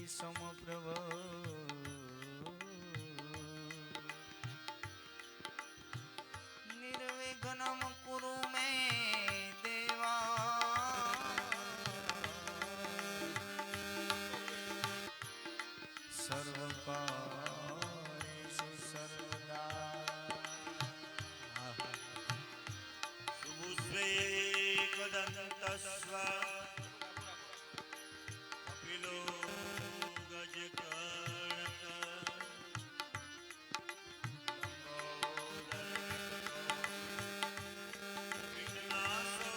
समप्रभ निर्विघ्नं कुरु मे देवा सर्वकार्येषु सर्वदा शुभस्वेकदन्तस्व कपिलो गजकर्णक विघ्नासो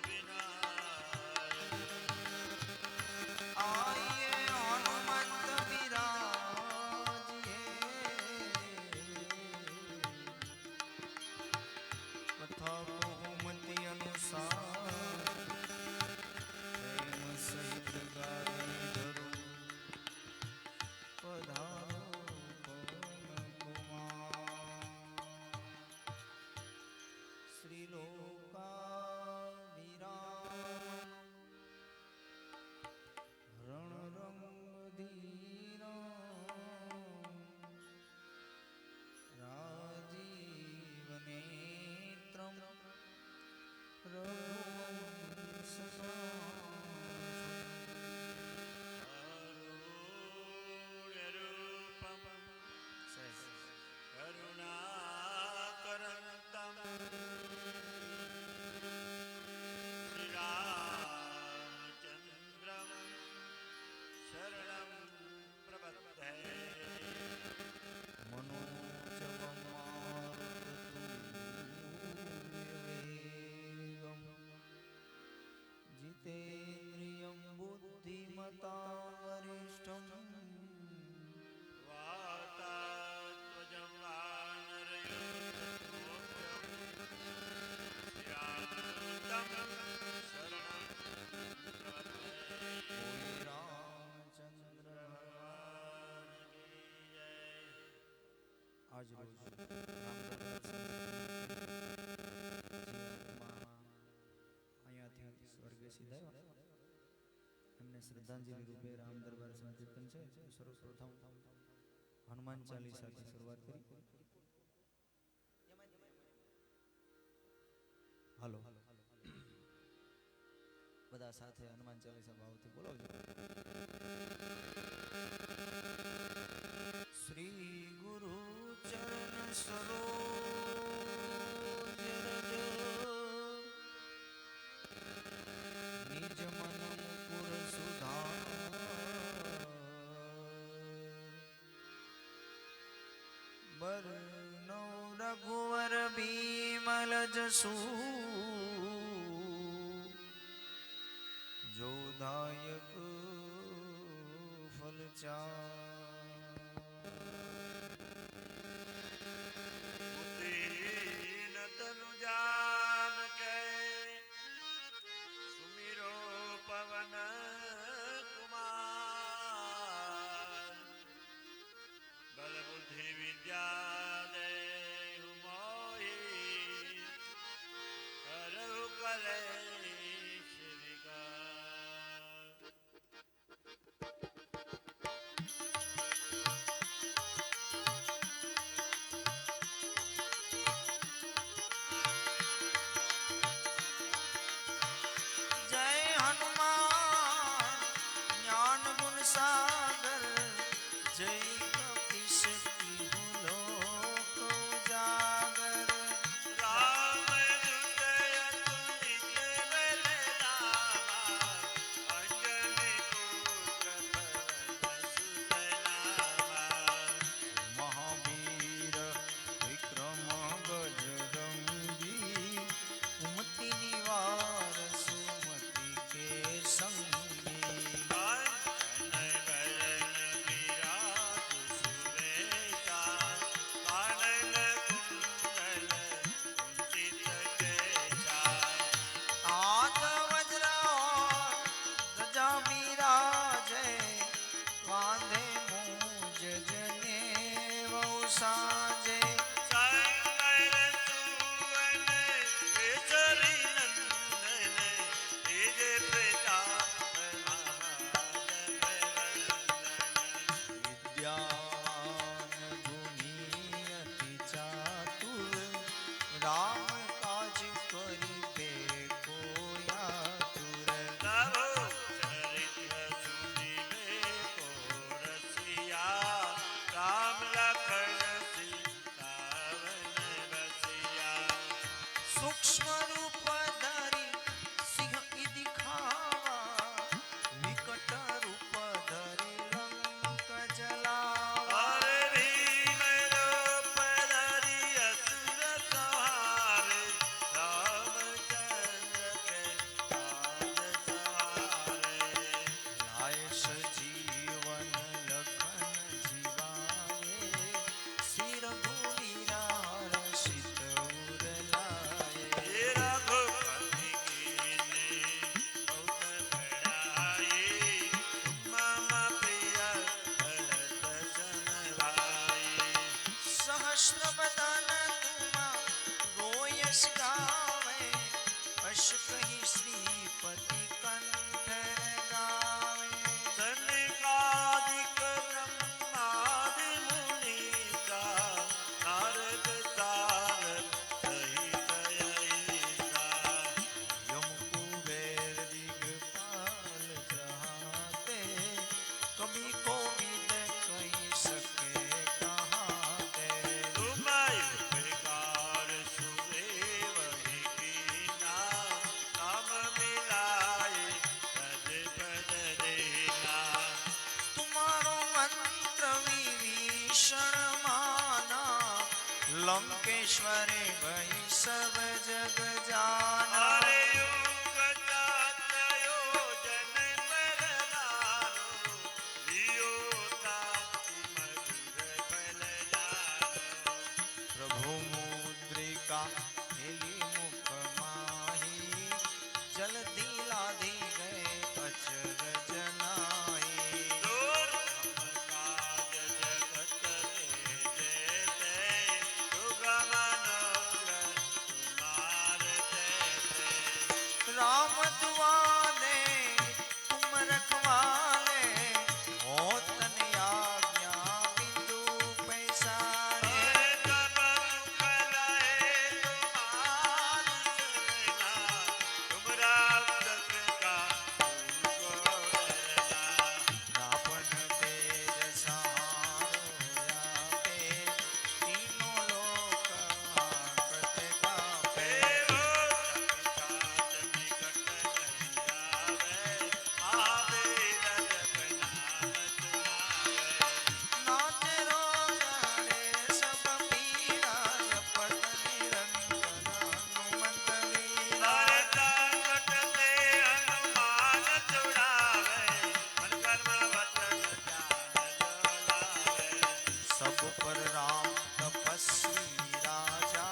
विनायक आइए हनुमंत विराजिए कथा बहुमति अनुसार प्रेम सहित गाई धरो पधारो पवन कुमार श्री लोकाभिराम रणरंगधीरा राजीवनेत्रं रूपम करुणाकरन्तं श्रीरामचन्द्रं शरणं प्रपद्ये मनोजवमारुततुल्यवेगं जितेन्द्रियं बुद्धिमतां वरिष्ठं वातात्मजं वानरयूथमुख्यं श्रीरामदूतं शरणं प्रपद्ये कोई रामचंद्र भगवान की जय। आज रोज અહીંયાથી સ્વર્ગે સીધાયો એમને શ્રદ્ધાંજલિ રૂપે રામ દરબાર સંકીર્તન છે સર્વપ્રથમ હનુમાન ચાલીસાથી શરૂઆત કરી. હાલો બધા સાથે હનુમાન ચાલીસા ભાવથી બોલો. શ્રી ગુરુ ચરણ સરોજ રજ નિજ મન મુકુર સુધાર બરનૌ રઘુવર બીમલ જસુ જોદાયક ફલચાર दीन तनु जान के सुमिरो पवन कुमार बल बुद्धि विद्या देहु मोहि करहु कलेश विकार। लंकेश्वरे भई सब जग जाना। अरे युग जात योजन मरनारो, लियो ताकि मधुर फल जानो। प्रभु मुद्रिका हेली मुख माही, जल्दी लाधी गए अचरज नाई। दुर्गम काज जगत के जेते, सुगम अनुग्रह तुम्हारे तेते। राम दुआरे तुम रखवाले, हो तन आज्ञा बिंदु पैसारे। अरे तब दुख लहे तुम्हारी सेना, तुम राक्षस का को डरना। रावण तेज सहारो यापे, तीनों लोक हांकत कापे। देवो संसार निकट नहीं आवे, आवे रजब नाम सुनावे। नाथ रोजाड़े सब पीरा, जपत निरंतर हनुमत वीरा। हर संकट से हनुमान छुड़ावे, मन कर्म वचन ध्यान जो लावे। सब पर राम तपस्वी राजा,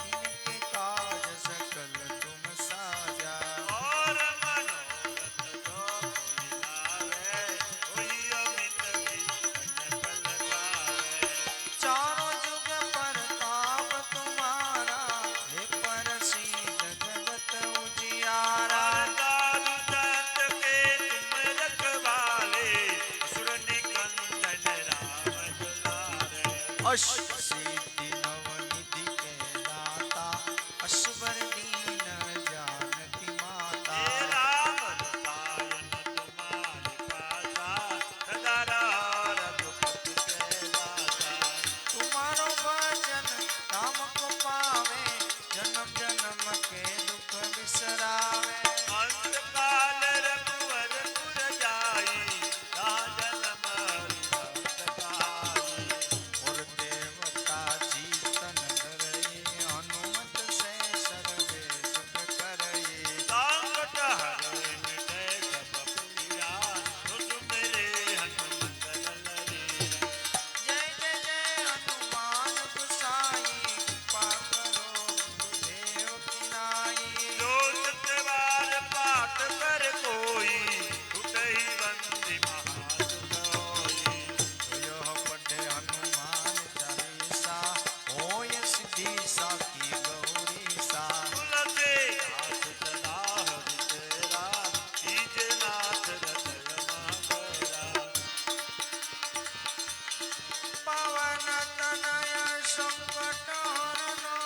इनके काज सकल तुम साजा। और मनोरथ जो कोई लावे, कोई अमित जीवन फल पावे। चारों जुग परताप तुम्हारा, हे प्रसिद्ध जगत उजियारा। साधु संत के तुम रखवाले, असुर निकंदन राम दुलारे। अष्ट सिद्धि नवनिधि के दाता, असवर दीन जानकी माता। हे राम रसायन तुम्हारे पासा, सदा रघुपति के दासा। तुम्हारो भजन राम को पावे, जन्म जन्म के दुख बिसरावे। अंत काल रघुवर पुर जाई, राजन हरि भक्त कहाई। और देवता जीतन धरई, हनुमत से सर्वे सुख करई। संकट हरै मिटै सब पीरा, सुमिरे हनुमत बलवीरा। जय जय जय हनुमान गोसाई, कृपा करो गुरुदेव की नाई। जो सतवार पाठ कर कोई, छूटहि बंदी महासुख होई। यह पढ़े हनुमान चालीसा, होय सिद्धि साखी गौरी सा। तुलसीदास सदा हरि तेरा, कीजे नाथ हृदय महाडेरा। पवन तनय संकट हरना,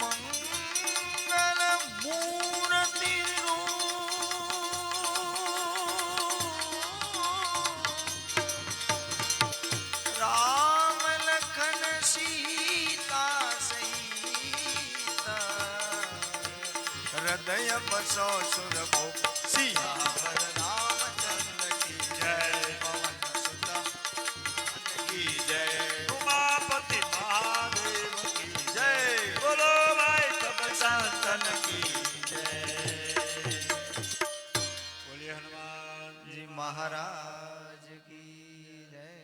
मंगल मूर्ति राम लखन सीता सहित, हृदय बसो सुरभूप सियावर रामचंद्र की जय। पवन सुत हनुमान की जय। उमापति महादेव की जय। बोलो भाई सब संतन की जय। बोलिए हनुमान जी महाराज की जय।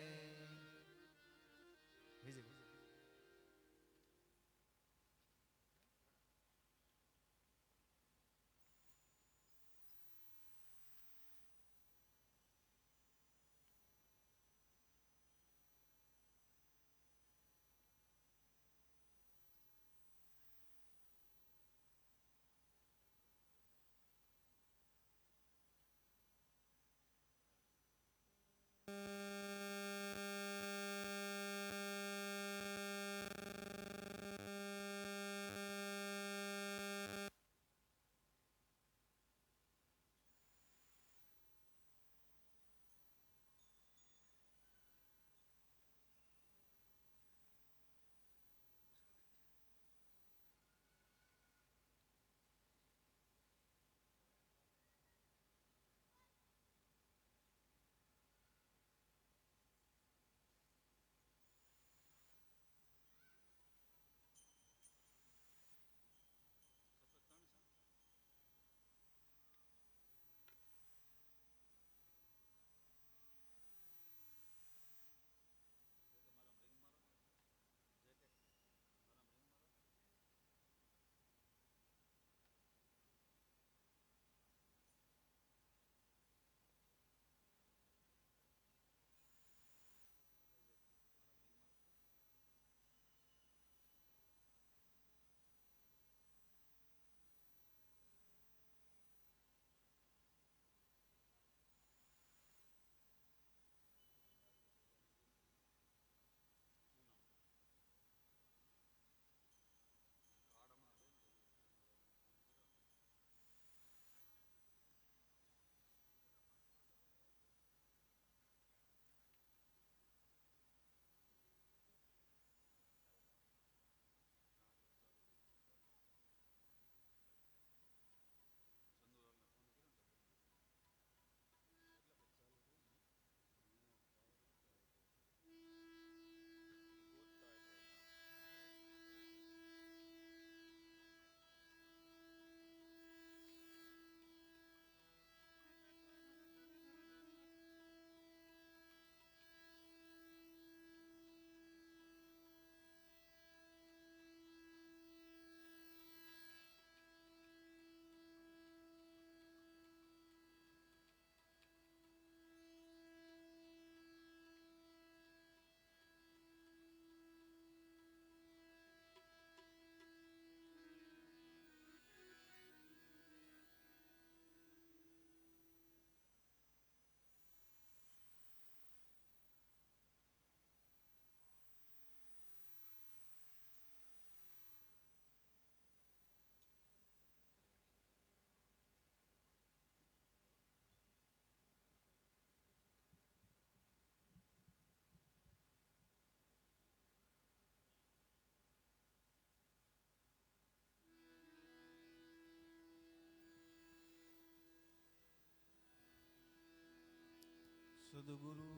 સદગુરુ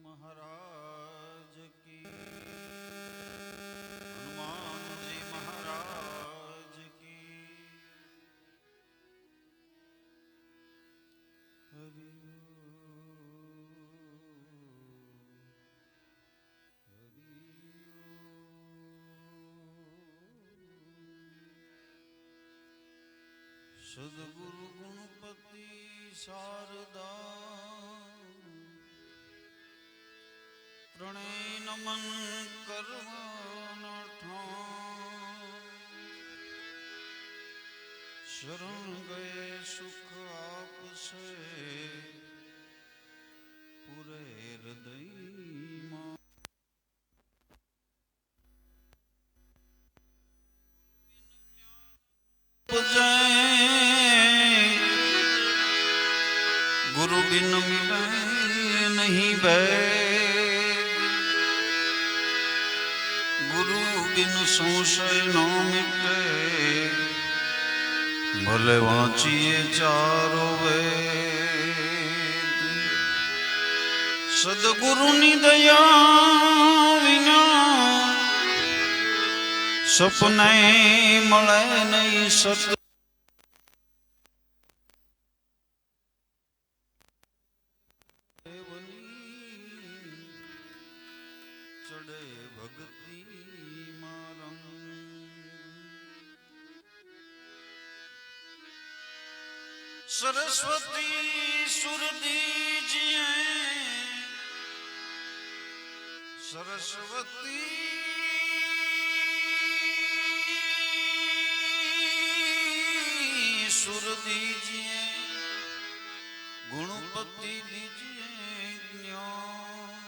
મહારાજ કી, હનુમાનજી મહારાજ કી. હરિ સદગુરુ ગણપતિ શારદા ત્રણેય નમન કરવાના શરણ ગયે સુખ આપશે પૂરે હૃદયમાં. गुरु बिन मिले नहीं बैग, गुरु बिन संशय न मिटे भले वांचिए चारो वेद. सदगुरु नी दया विना सपने मळे नहीं सत. ચડે ભક્તિ મારમ સરસ્વતી સુર દીજીએ, સરસ્વતી સુર દીજીએ, ગુણપતિ દીજીએ જ્ઞાન.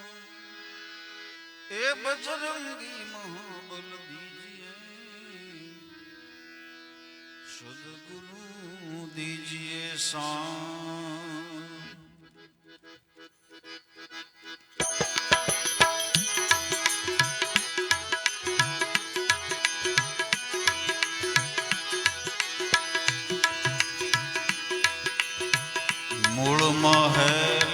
ए बजरंगी महाबल दीजिए, सदगुरु दीजिए शान. मूल महल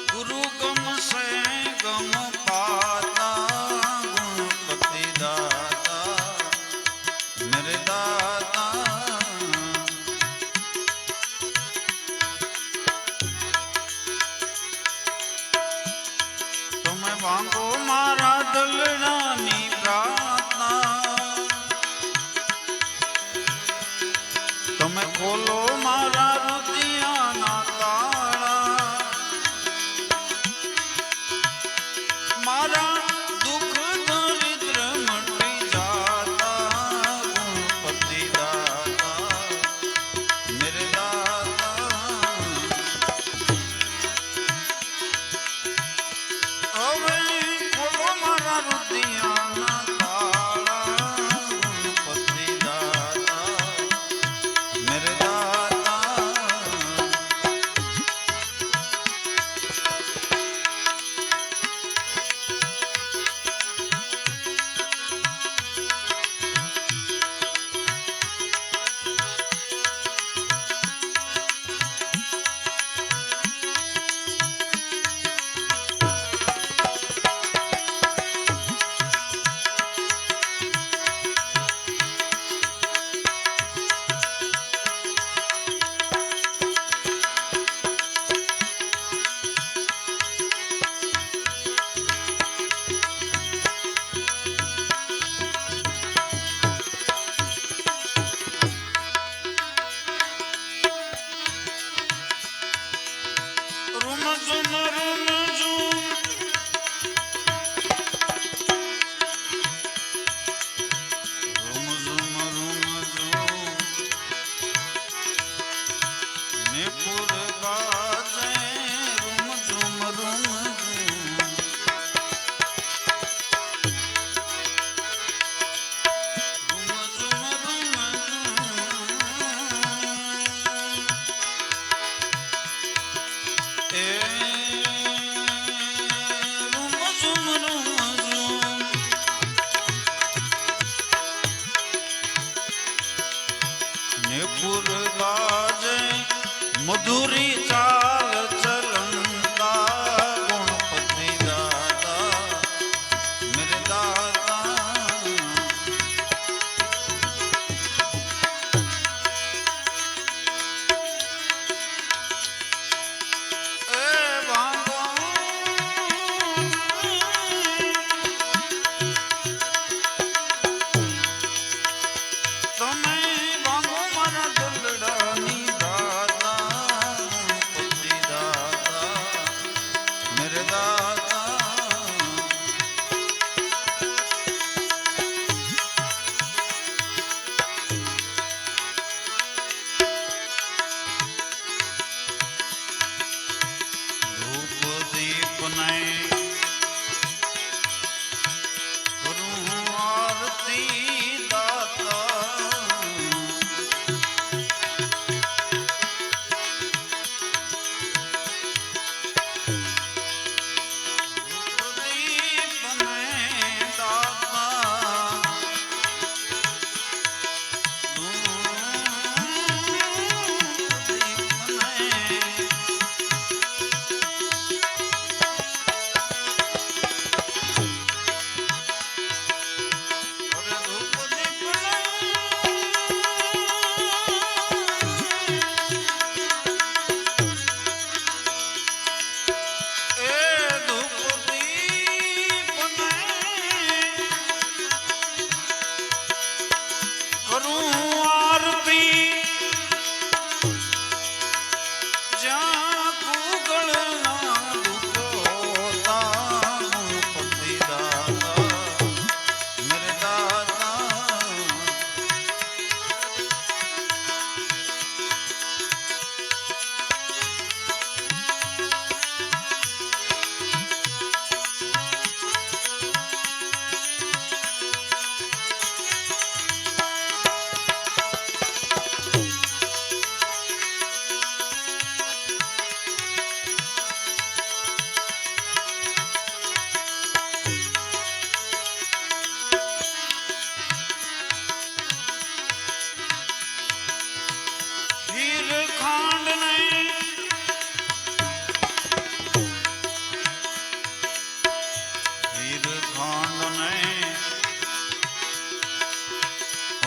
गुरु गम से गम पाता, गुणपति दाता मेरे दाता. तुम्हें वांगो मारा दलडानी प्रार्थना, तुम्हें खोलो मारा रुदियाना ताळा. मारा दुख दरिद्र मटी जाता, गुणपति दाता मेरे दाता. હવે ખોલો મારા રુદિયાના તાળા, ગુણપતિ દાતા મેરે દાતા. बनाए करूं आरती दाता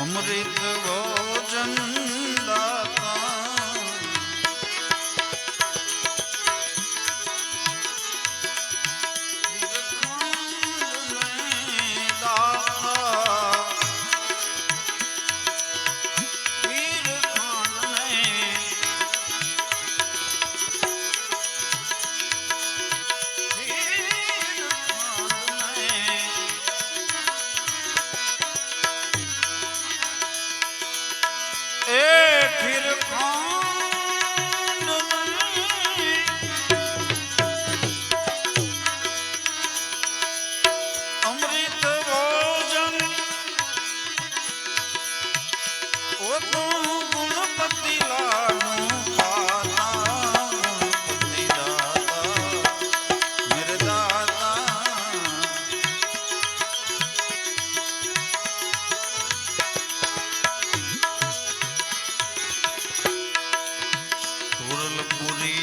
अमृत भोजन दाता अमृत भोजन ओ तू गुणपति लाडू पाता गुणपति दाता मेरे दाता सुरलपुरी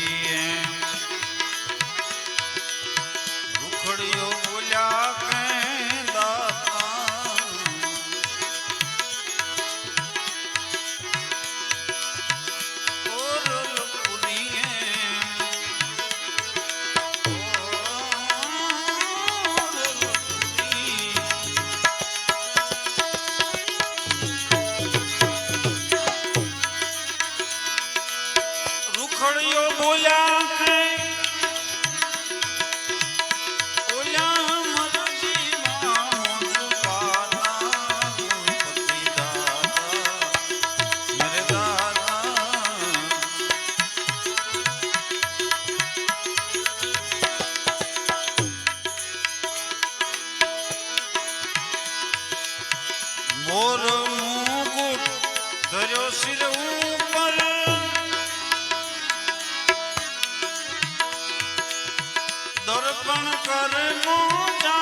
रुखड़ियो बोल्या रुखड़ियो बोल्या मोर मुकुट धर्यो सिर ऊपर दर्पण कर मोजा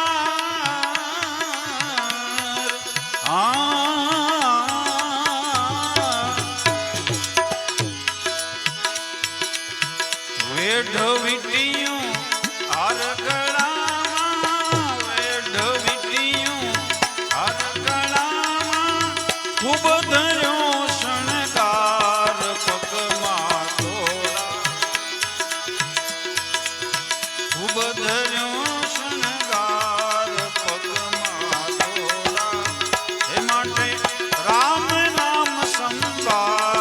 वेढ़ विटियों हर गड़ा वेढ़ विटियों हर गड़ा खूब धर्यो शणगार पगमा तोरा खूब धर्यो शणगार पगमा तोरा हे माटे राम नाम संभार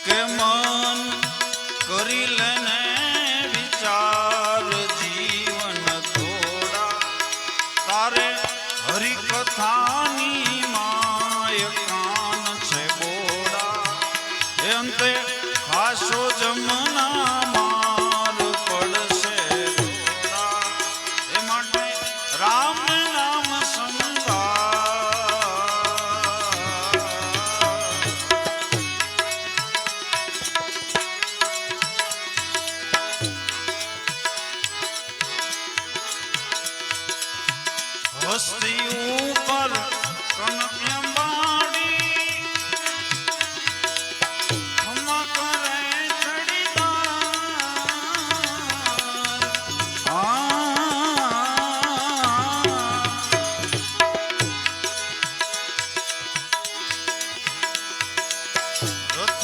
के मन करी लेने विचार जीवन थोड़ा तारे हरि कथानी माय कान छे बोल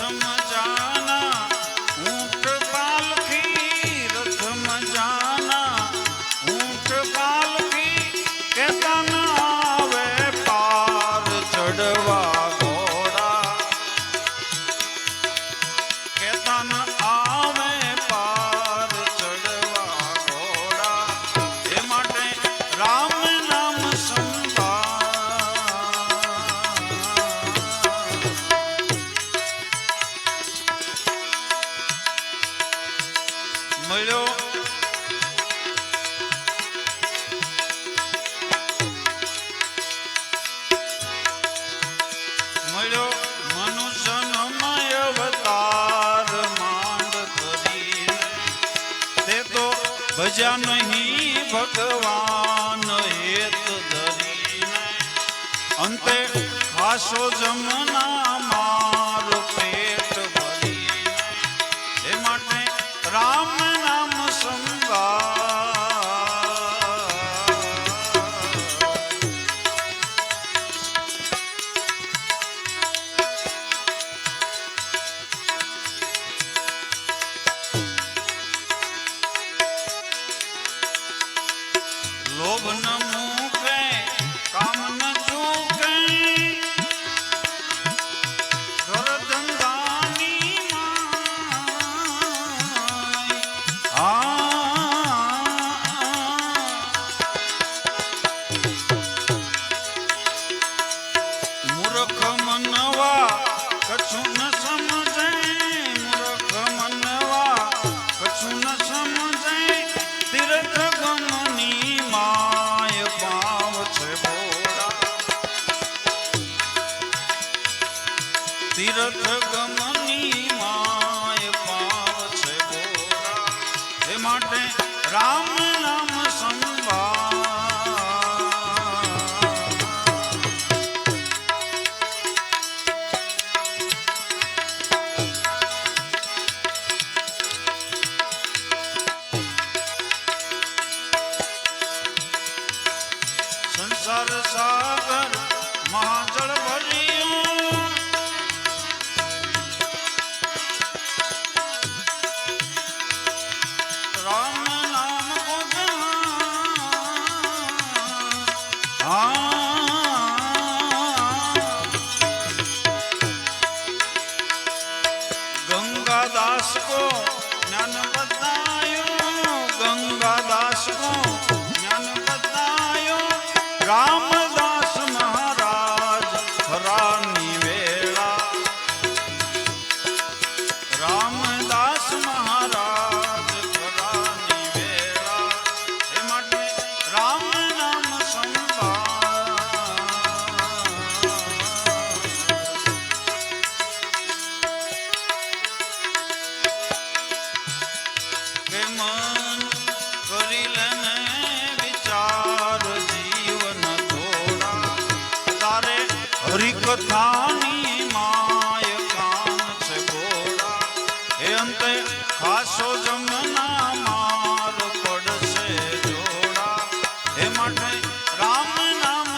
રથ મજાના ઊંટ પાલખી રથ મજાના ઊંટ પાલખી કેતા ન આવે પાર ચડવા ઘોડા કેતા ન આવે પાર ચડવા ઘોડા એ માટે રામ નામ મળ્યો મળ્યો મનુષ્યનમય અવતાર માંડ કરીને તે તો ભજ્યા નહીં ભગવાન હેત ધરીને અંતે ખાસો જમના માર પેટ ભરીને એ માટે રામ નામ લોભ ન મૂકે કામ ન ચૂકે ઘર ધંધાની મૂર્ખ મનવા કછું ન સમજે મૂર્ખ મનવા કછું ન સમજે તીર્થ ગમની માય પાવ છે બોરા તીર્થ ગમની માય પાવ છે બોરા એ માટે રામ નામ સંસાર સાગર મહાજળ ભર્યું રામ નામ गंगादास को ज्ञान बतायो गंगादास को ज्ञान बतायो रामदास महाराज खरानी वेला रामदास महाराज खरानी वेला ए माटे राम नाम के मन करी लेने विचार जीवन थोड़ा तारे हरि कथानी माय कान से बोड़ा हे अंते खासो जमना मार पड़ से जोड़ा हे माटे राम नाम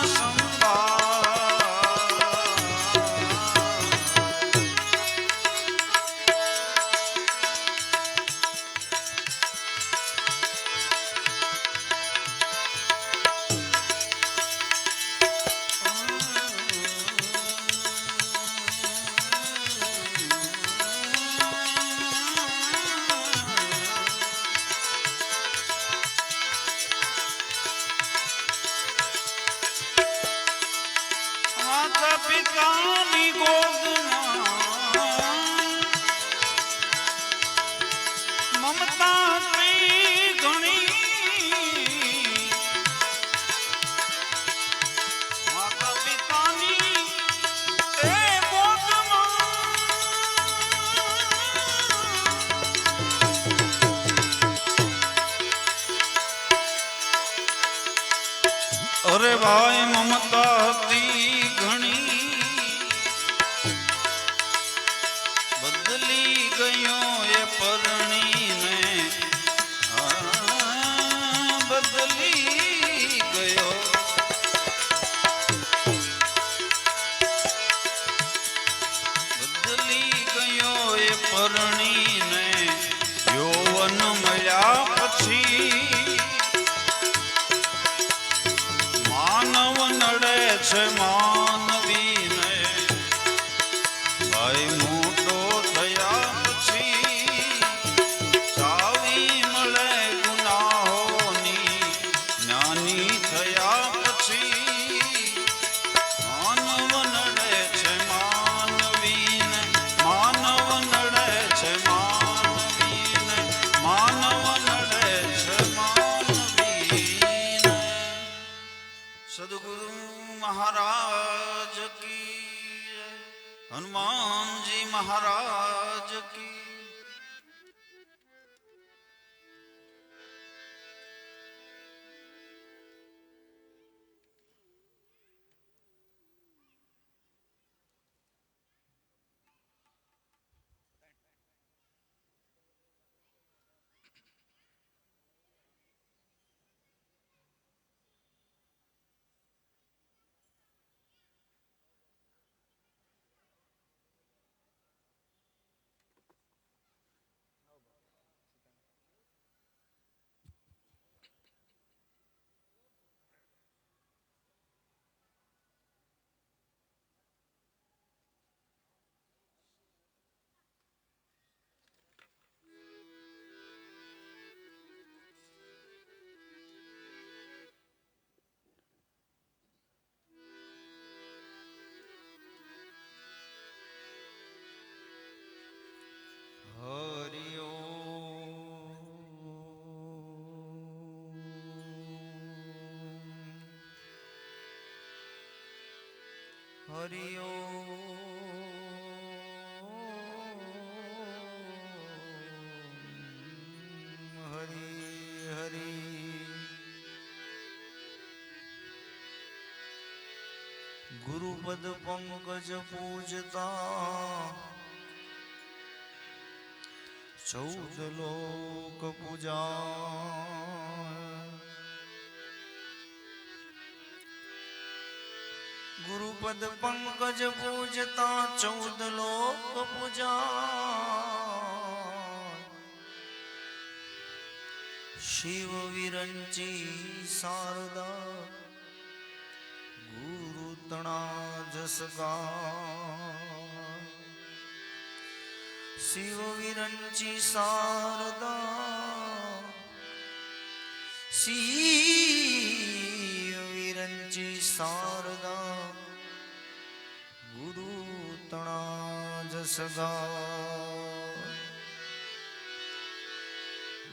माता पितानी गोदमा ममता घणी माता पितानी गोदमा अरे भाई ममता थी घणी बदली गयो ये परणी ने बदली गयो बदली गयो પરણીને યૌવન મળ્યા પછી માનવ નડે છે માનવીને ભાઈ મોટો થયા પછી ચાવી મળે ગુનાહોની જ્ઞાની થયા પછી માનવ નડે છે માનવીને માનવ નડે છે માનવીને માનવ નડે છે માનવીને સદગુરુ મહારાજ કી જય. હનુમાનજી મહારાજ કી. હરિ હરિ હરિ ગુરુપદ પંકજ પૂજતા 14 લોક પૂજા ગુરુપદ પંકજ પૂજતા 14 લોક પૂજા શિવ વિરંચી શારદા ગુરુ તણા જસગા શિવ વિરંચી શારદા શિવ વિરંચી શારદા ગુરુ તણા જસગા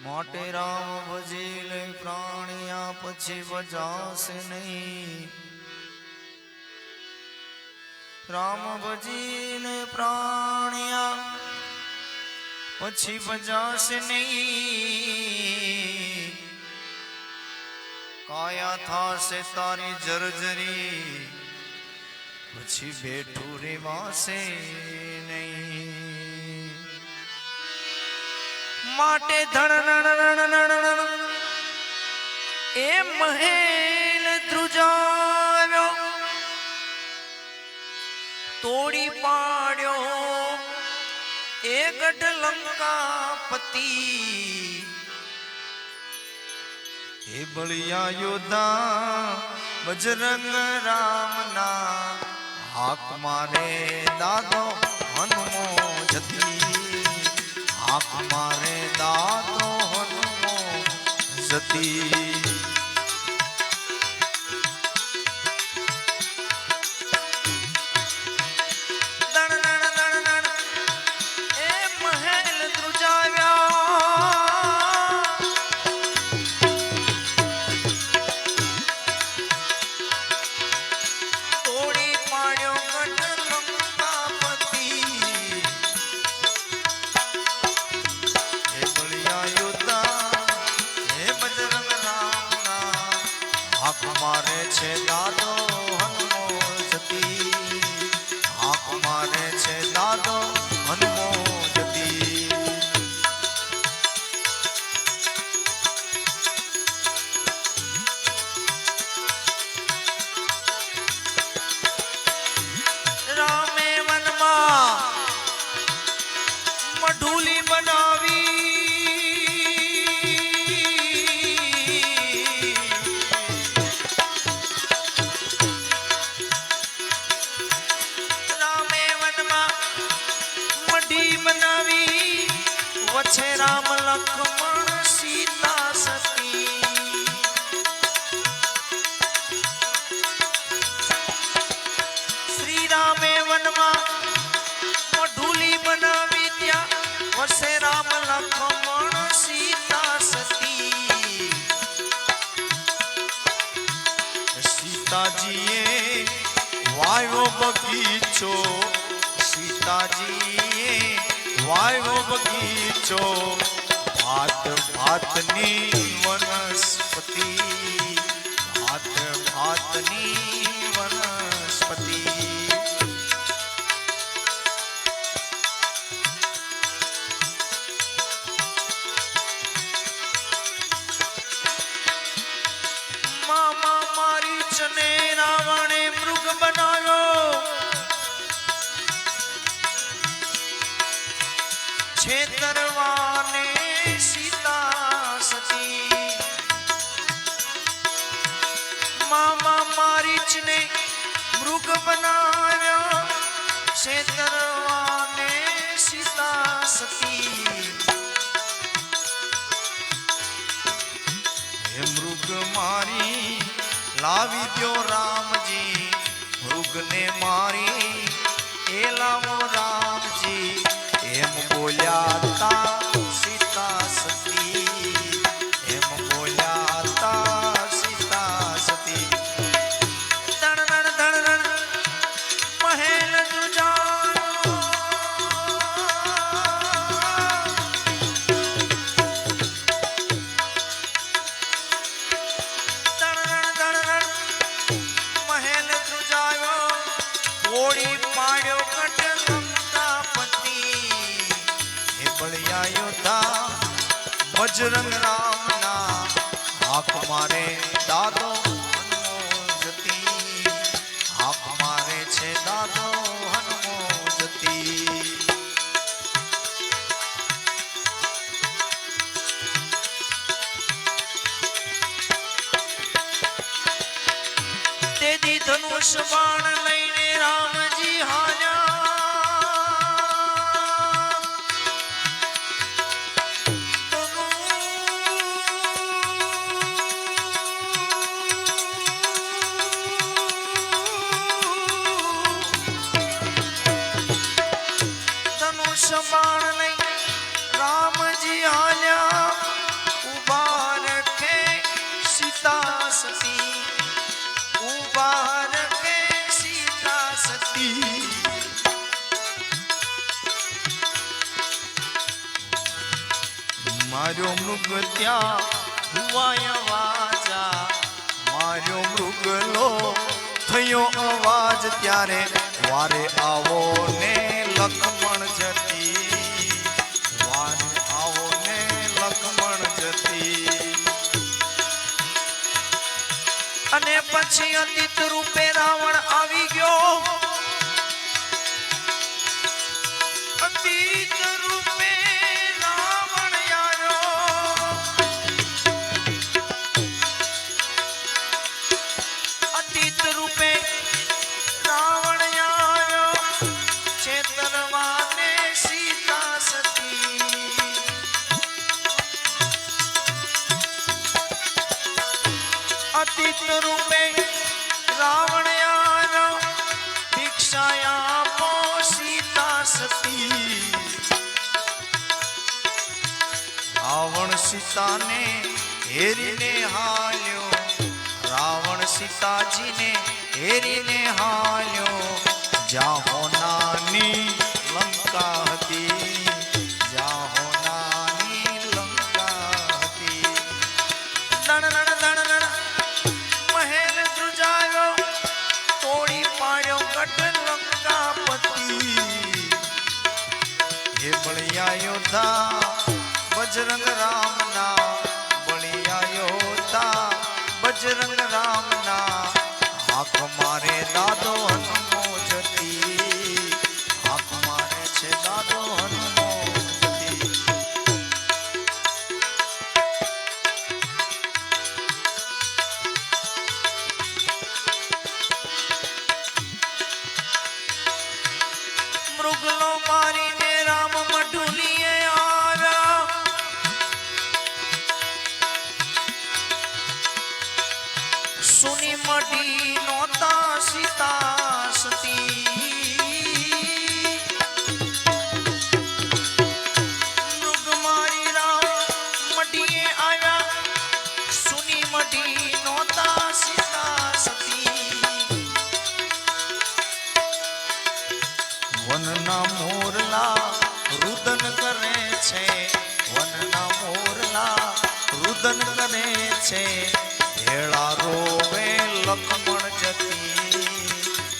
માટે રામ ભજીલે પ્રાણિયા પછી ભજાશે નહીં રામ ભજીલે પ્રાણિયા પછી ભજાશે નહીં કાયા થાશે તારી જર્જરી પછી બેઠું રેવાશે નહીં માટે ધણ એ મહેલ ધ્રુજાવ્યો તોડી પાડ્યો એ ગઢ લંકાપતિ હે બળિયા યોદ્ધા બજરંગ રામના હાક મારે દાદો હનુમો જતી હાક મારે દાદો હનુમો જતી હે બળિયા યોદ્ધા હે બજરંગ રામના મઢી બનાવી વચ્ચે રામ લક્ષ્મણ સીતા સતી શ્રી રામે વનમાં મઢુલી બનાવી ત્યાં વસે રામ લક્ષ્મણ સીતા સતી સીતાજીએ વાયો બગીચો સીતાજીએ વાયો બગીચો ભાત ભાતની વનસ્પતિ ભાત ભાતની વનસ્પતિ મામા મારી ચને રાવણે મૃગ બનાવ્યો છેતરવાને સીતા સતી મામા મારીચને મૃગ બનાવ્યો છેતરવાને સીતા સતી હે મૃગ મારી લાવી દ્યો રામજી મૃગને મારી એ લાવો રામજી એમ બોલ્યા તા સીતા સતી એમ બોલ્યા તા સીતા સતી ધણ ધણ મહેલ જુજાયો ધણ મહેલ જુજાયો ઓળી પાડ્યો કટ યોદ્ધા બજરંગ રામના હાક મારે દાદો હનુમોજતી હાક મારે છે દાદો હનુમોજતી તેથી ધનુષ બાણ લઈને રામજી હાલ્યા બાણ લઈ રામજી હાલ્યા ઉભા રખે સીતા સતી ઉભા રખે સીતા સતી માર્યો મૃગ ત્યાં હુવાય વાજા માર્યો મૃગલો થયો અવાજ ત્યારે વારે આવો ને લક્ષ્મણ જતી વારે આવો ને લક્ષ્મણ જતી અને પછી અતિત રૂપે રાવણ આવી ગયો અતિત રૂપે રાવણ આવ્યો અતિત રૂપે રાવણ આવ્યો છેતરવાને સીતા સતી અતિત રૂપે રાવણ આવ્યો ભિક્ષા આપો સીતા સતી રાવણ સીતાને હેરીને હાલ્યો રાવણ સીતાજીને હેરીને હાલ્યો જ્યાં હોનાની લંકા હતી જ્યાં હોનાની લંકા હતી દણ મહેલ ધ્રુજાયો તોડી પાડ્યો કટ લંકાપતિ હે બળિયા યોદ્ધા બજરંગ રામના બળિયા યોદ્ધા બજરંગ રામના હાક મારે દાદો હનુમોજતી હાક મારે છે દાદો હનુમોજતી મૃગલો મારીને રામ વનના મોરલા રુદન કરે છે, વનના મોરલા રુદન કરે છે, ભેળા રોવે લખમણ જતી,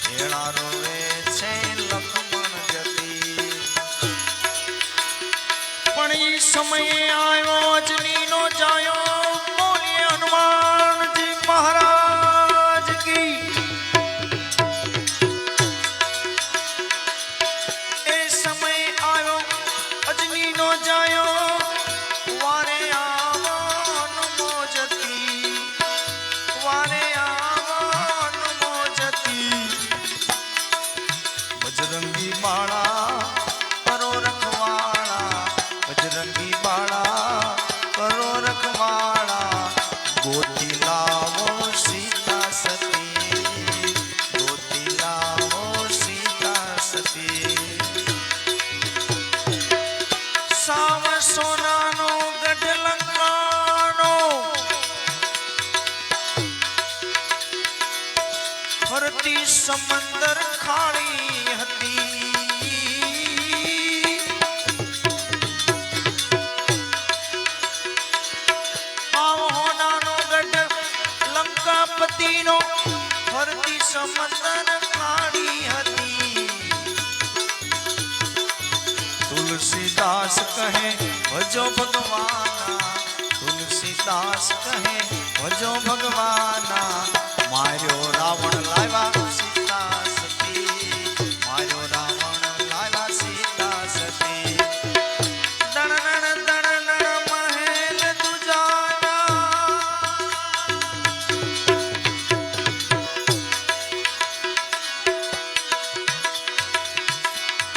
ભેળા રોવે છે લખમણ જતી. પણ ઈ સમયે આવ્યો અજનીનો જાયો, બોલીએ હનુમાનજી મહારાજ કી. એ સમય આવ્યો અજનીનો જાયો, વારે આવો હનુમો જતી, વારે આવો હનુમો જતી. બજરંગી બાળા કરો રખવાળા, બજરંગી બાળા કરો રખવાળા, ગોતી લાવો સીતા સતી, ગોતી લાવો સીતા સતી. સાવ સોનાનો ગઢ લંકાનો, ફરતી સમંદર ખાળી હતી. આવો હોનાનો ગઢ લંકાપતિનો, ફરતી સમંદર ખાળી હતી. તુલસીદાસ કહે ભજો ભગવાના, તુલસીદાસ કહે ભજો ભગવાના, માર્યો રાવણ લાવ્યા સીતા સતી, માર્યો રાવણ લાવ્યા સીતા સતી. દણનણ દણનણ મહેલ દુજાયા,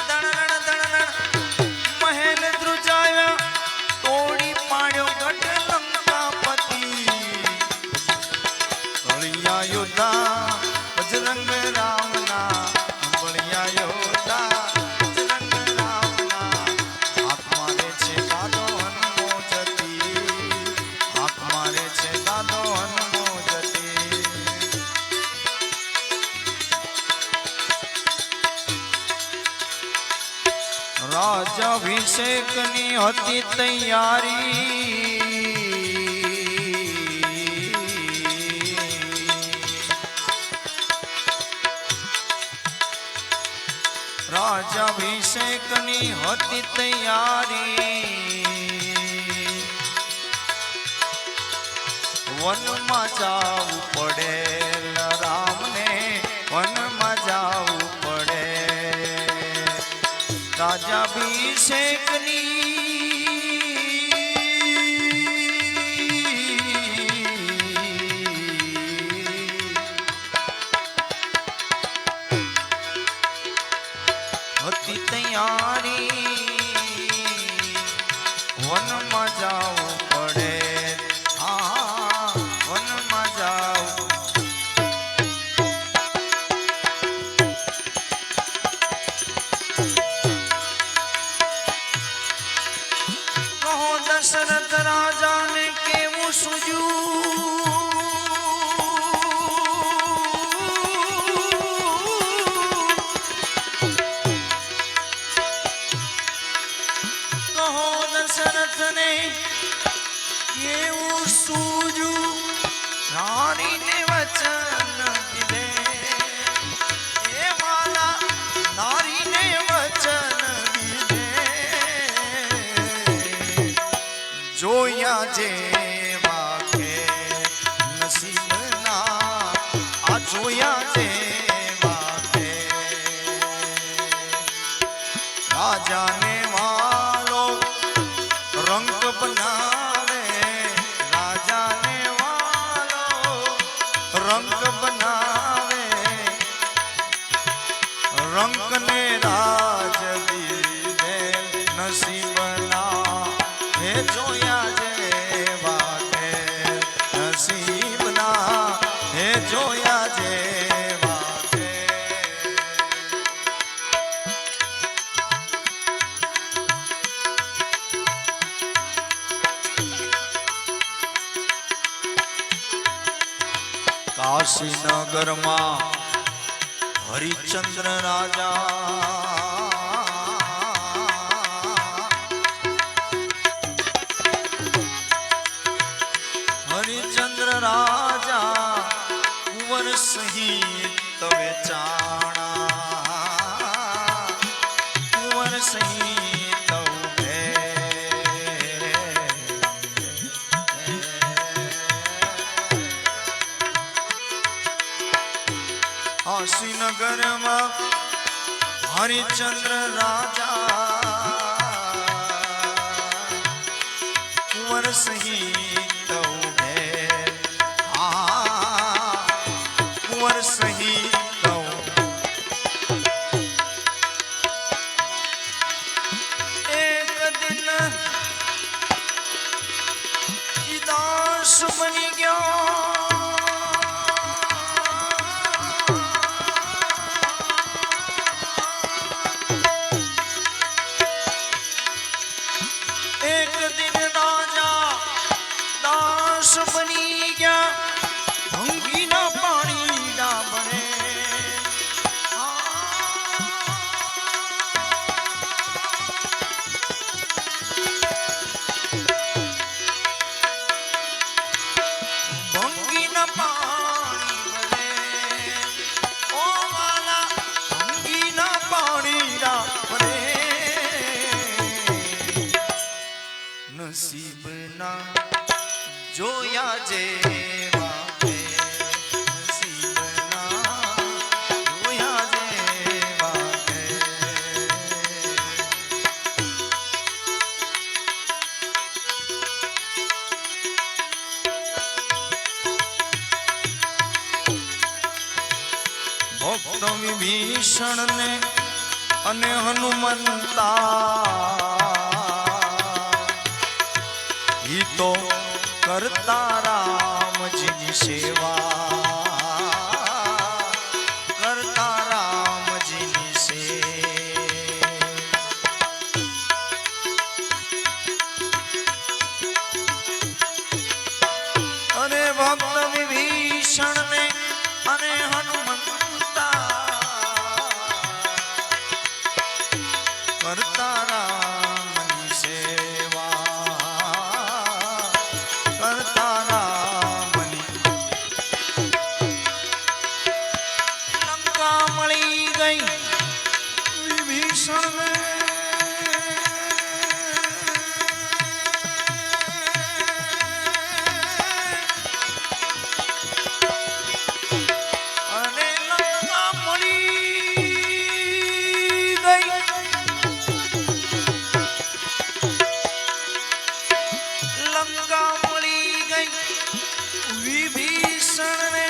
દણનણ દણનણ મહેલ ધ્રુજાયા, તોડી પાડ્યો ગઢ લંકાપતિ. બળિયા યોદ્ધા બજરંગ રામના, બળિયા યોદ્ધા બજરંગ રામના, આંખ મારે છે દાદો હનુમો જતી, આંખ મારે છે દાદો હનુમો જતી. રાજાભિષેકની હતી તૈયારી, રાજાભિષેકની હતી તૈયારી. વનમાં જાવું પડે રામને, વનમાં જાવું પડે. રાજાભિષેકની હતી તૈયારી, વનમાં જાવું પડે. હા વનમાં જાવું. કહો દશરથ રાજાને કેવું સૂજ્યું, કહો દશરથને કેવું સૂજ્યું. નારીને વચન દીધે, એ મારા નારીને વચન દીધે. જોયા જેવા કે નસીબના, આ જોયા જેવા કે. રાજાને વાલો રંગ બનાવે, રાજાને વાલો રંગ બનાવે. રંગને રાજ દીધે નસીબના, હે જોયા જેવા કે નસીબના, હે જોયા જેવા કે. કાશીનગરમાં હરિચંદ્ર રાજા, સહિત ઉભે હાસીનગરમાં હરિચંદ્ર રાજા કુંવર સહિત ઉભે કુંવર સહિત એક દિન દાસ બની ગયો બની ગયા ભંગીના પાણી ડાબરે ભંગીના પાણી બને ઓ વાલા ભંગીના પાણી ડાબરે નસીબના જોયા જેવા નસીબના જોયા જેવા ભક્ત વિભીષણ ને અને હનુમંતા ઈ તો કરતા રામજીની સેવા કરતા રામજીની સેવા અને ભક્ત વિભીષણ ને અને હનુમંતા કરતા રામની સેવા કરતા રામની લંકા મળી ગઈ વિભીષણ અને લંકા મળી ગઈ લંકા મળી ગઈ વિભીષણ ને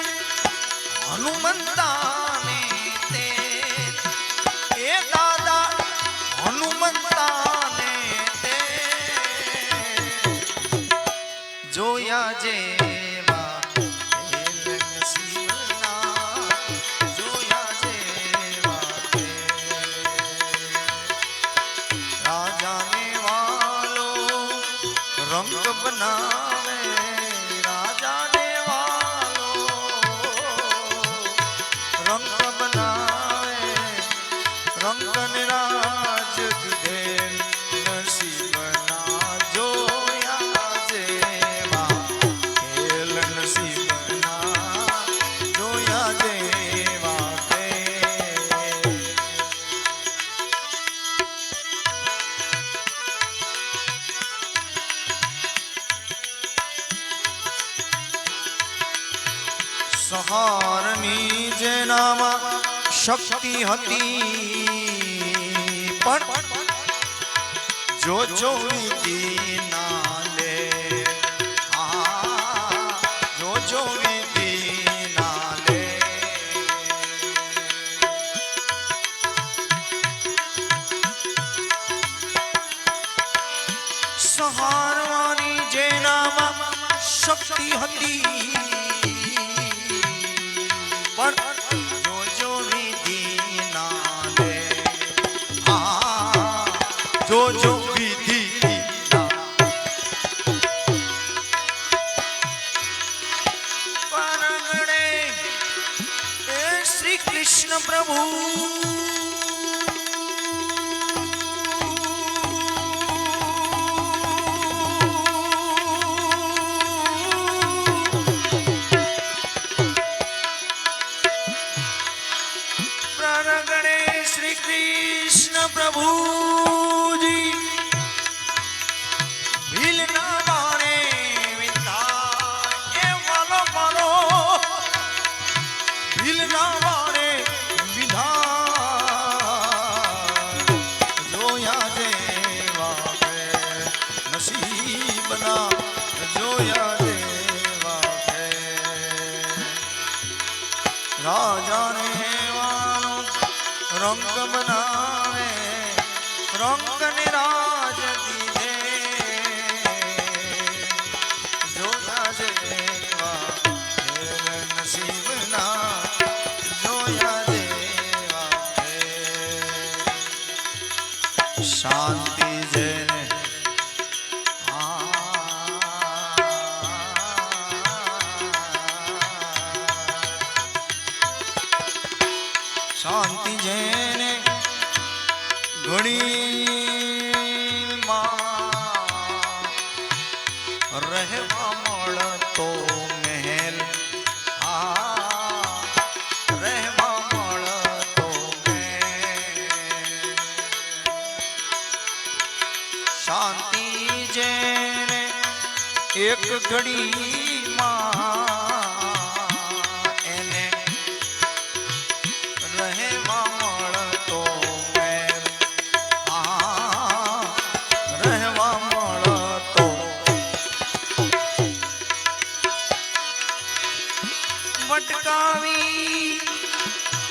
હનુમંતાને તે એ દાદા હનુમંતાને તે જોયા જેવા નસીબના જોયા જેવા રાજાને વાલો રંગ બનાવે રાજાને વાલો રંગ બનાવે રંગન રાજ દીધે નસીબના જોયા જેવા ખેલ નસીબના જોયા જેવા સહારની જેનામાં શક્તિ હતી પણ જો વિધિ ના લે જો વિધિ ના લે સહારવાની જેનામાં શક્તિ હતી પણ જો વિધિ ના લે જો વિધિ પરગણે એ શ્રી કૃષ્ણ પ્રભુ પ્રભુ નસીબના જોયા દેવા છે રાજાને વાળો રંગ બનાવે રંગ નિરાજ દીધે જોયા જેવા નસીબના જોયા દેવા શાંતિ જેને શાંતિ જેને ઘણી માં રહેવા મળતો મહેલ રહેવા મળતો શાંતિ જેને એક ઘડીમાં એને રહેવા મળતો મહેલ રહેવા મળતો ભટકાવી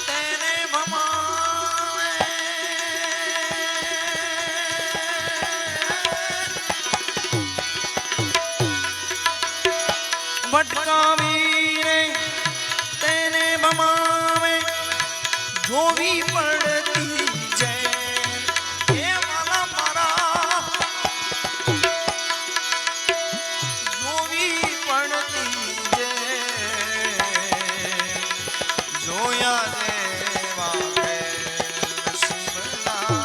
તેને ભમાવે ભટકાવીને તેને ભમાવે જોવી પડતી છે એ મારા મારા જોવી પડતી છે જોયા દેવા છે નસીબના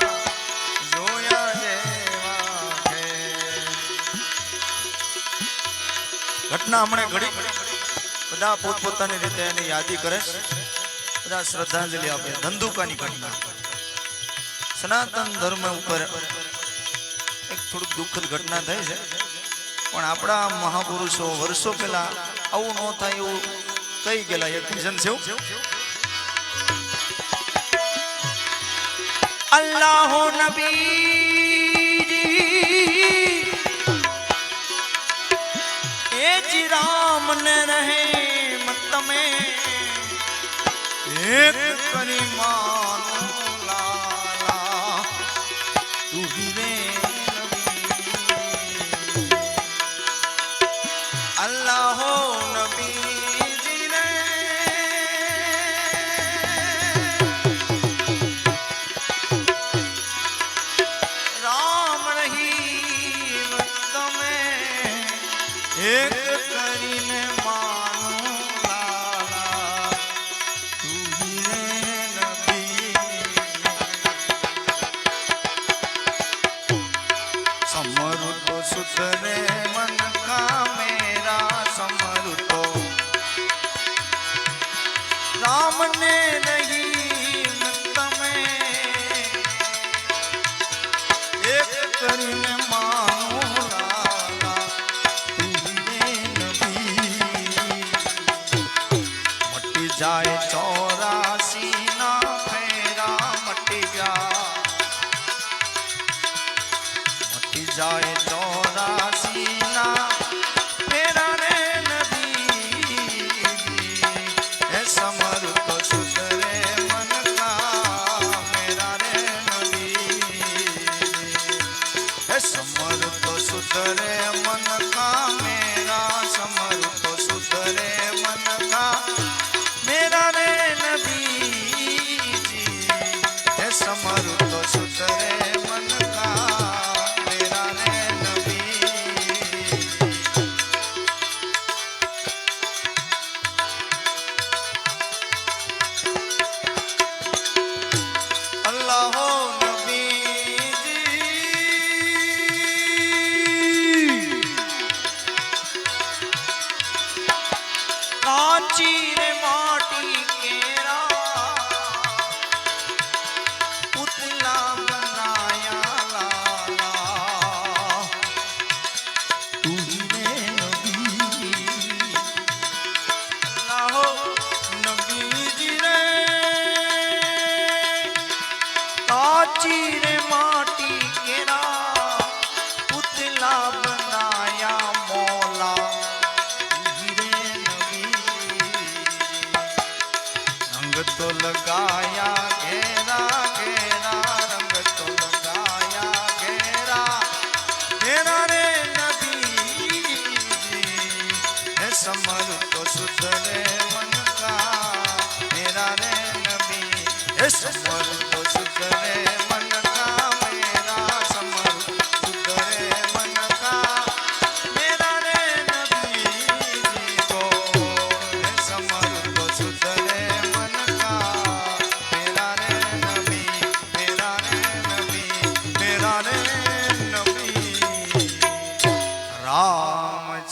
જોયા દેવા છે ઘટના હમણાં ઘડી બધા પોતપોતાની રીતે એની યાદી કરે છે બધા શ્રદ્ધાંજલિ આપે ધંધુકાની ઘટના સનાતન ધર્મ ઉપર એક થોડુંક દુઃખદ ઘટના થઈ છે પણ આપણા મહાપુરુષો વર્ષો પહેલા આવું ન થાય એવું કહી ગયેલા એક વિઝન છે અલ્લાહો નબી એ જ રામ ને રહે તમે એક કરી માનો લાલા તું હિરે અલ્લાહો નબીજી ને રામ રહીમ તમે એક કરીને માનો લાલા તું હિરે નબી સમરુ તો સુધરે મન કા મેરા સમરુ તો રામ ને નહીં તમે એક કરીને માનો લાલા તું હિરે નબી મટી જાય 84 ના ફેરા મટી જાય 84 ના ફેરા રે નબી હે સમરુ તો સુધરે મન કા મેરા રે નબી હે સમરુ તો સુધરે મન કા મેરા સમરુ તો સુધરે મન કા મેરા રે નબી હે સમરુ તો સુધરે મન કા મેરા રે નબી અલ્લાહો નબીજી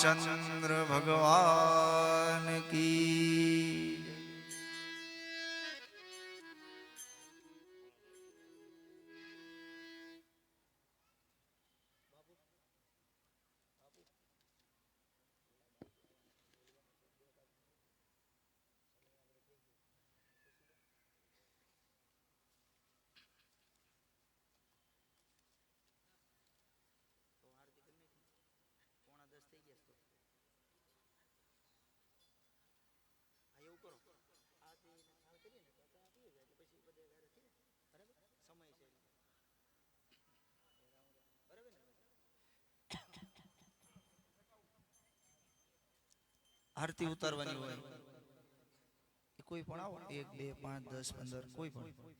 રામચંદ્ર ભગવાન કી આરતી ઉતારવાની હોય કોઈ પણ આવો 1 2 5 10 15 કોઈ પણ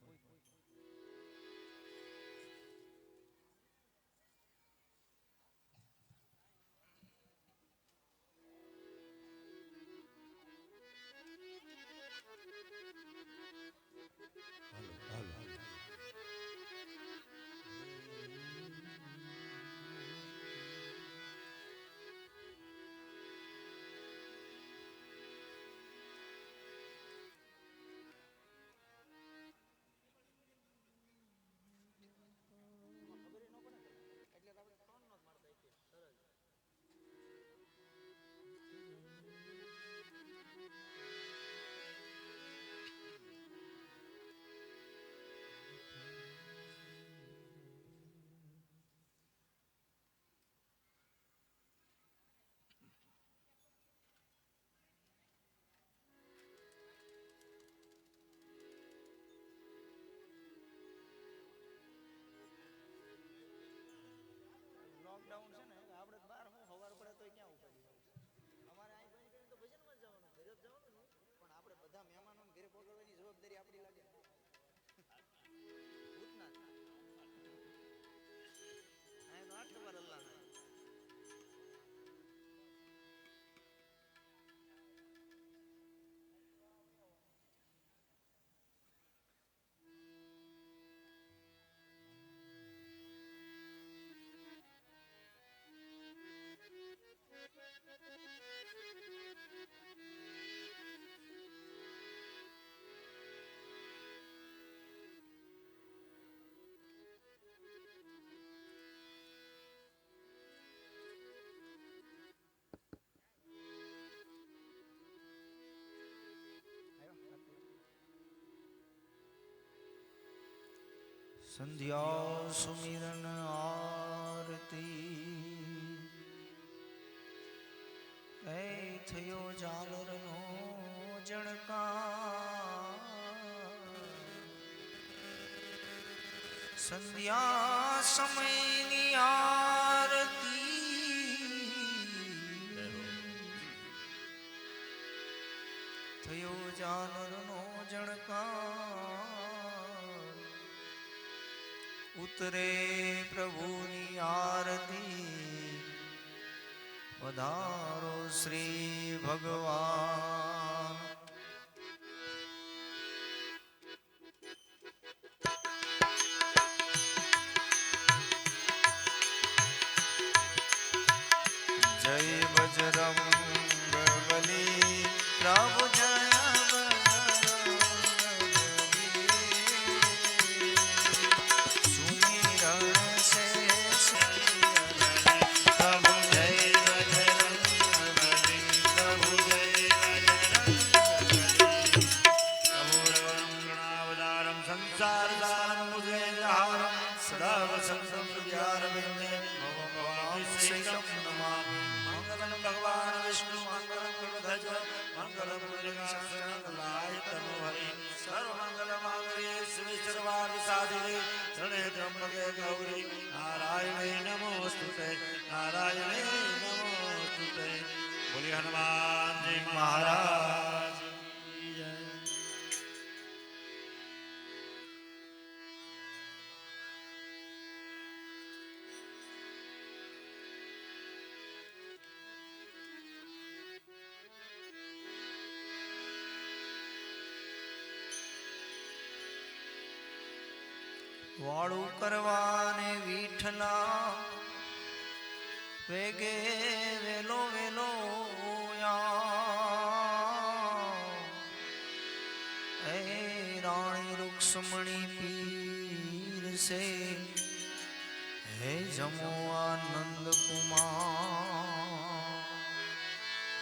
લોકડાઉન છે ને આપણે બહાર હું હવાર પડે તો ક્યાં ઉપાડી અમારે અહીં બંધ કરીને તો ભજનમાં જવાનું ઘરે જ જવાનું ને પણ આપણે બધા મહેમાનોને ઘરે પહોંચાડવાની જવાબદારી આપણી લાગે ભૂતનાથ અહીં તો 8 વાર અલ્લાહ સંધ્યા સુમિરન આરતી કઈ થયો ઝાલરનો જણકાર સંધ્યા સમયની આરતી થયો ઝાલરનો જણકાર ઉતરે પ્રભુની આરતી પધારો શ્રી ભગવાન જય બજરંગ બલી પ્રભુ જય ભગવાન વિષ્ણુ મંગલમ ગુરુધજ મંગલમ પુરુષાય તનોહરિ સર્વમંગલ માંગલ્યે શિવે સર્વાર્થ સાધિકે શરણે ત્ર્યંબકે ગૌરી નારાયણે નમોસ્તુતે નારાયણે નમોસ્તુતે બોલી હનુમાનજી મહારાજ વાળું કરવાને વિઠલા વેગે વેલો વેલો હે જમો આનંદ કુમાર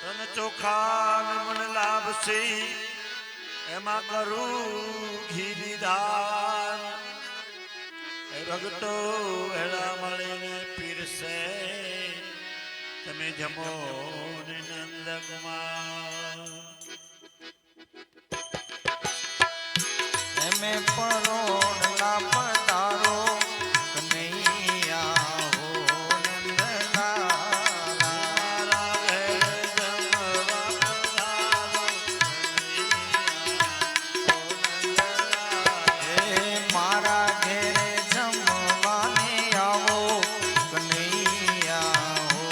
તન ચોખા ને મન લાભશે એમાં કરું ઘી દાન એ ભગતો એળા મળીને પીરસે તમે જમો ને નંદ કુમાર એમે પરોણલા પધારો કનૈયા હો નંદલાલા હે મારા ઘેરે જમવાને આવો કનૈયા હો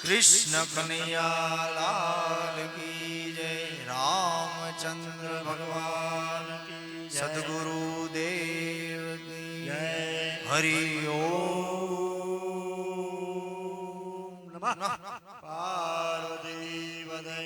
કૃષ્ણ કનૈયા લાલ કી જય રામચંદ્ર ભગવાન કી જય સદગુરુ દેવ કી જય હરિ ઓમ નમઃ પાર્વતી પદય